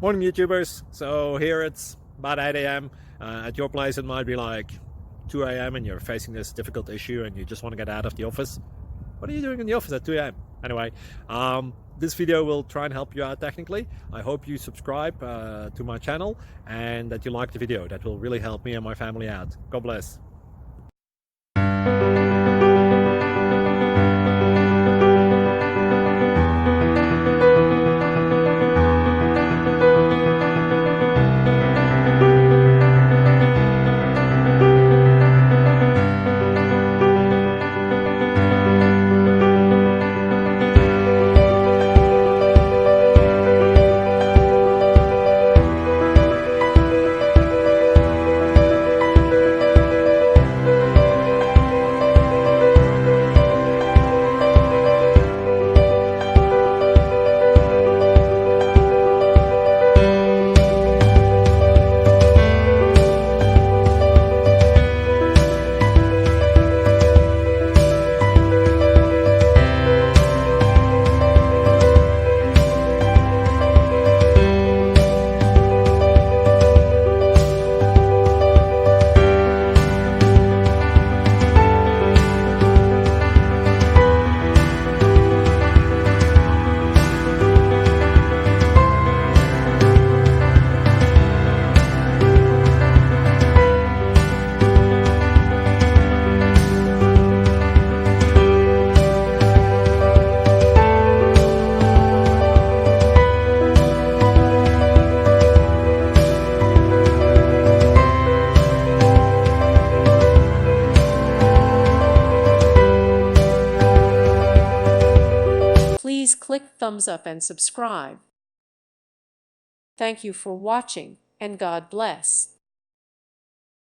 Morning YouTubers. So here it's about 8 a.m. At your place it might be like 2 a.m. and you're facing this difficult issue and you just want to get out of the office. What are you doing in the office at 2 a.m.? Anyway, this video will try and help you out technically. I hope you subscribe to my channel and that you like the video. That will really help me and my family out. God bless. Please click thumbs up and subscribe. Thank you for watching, and God bless.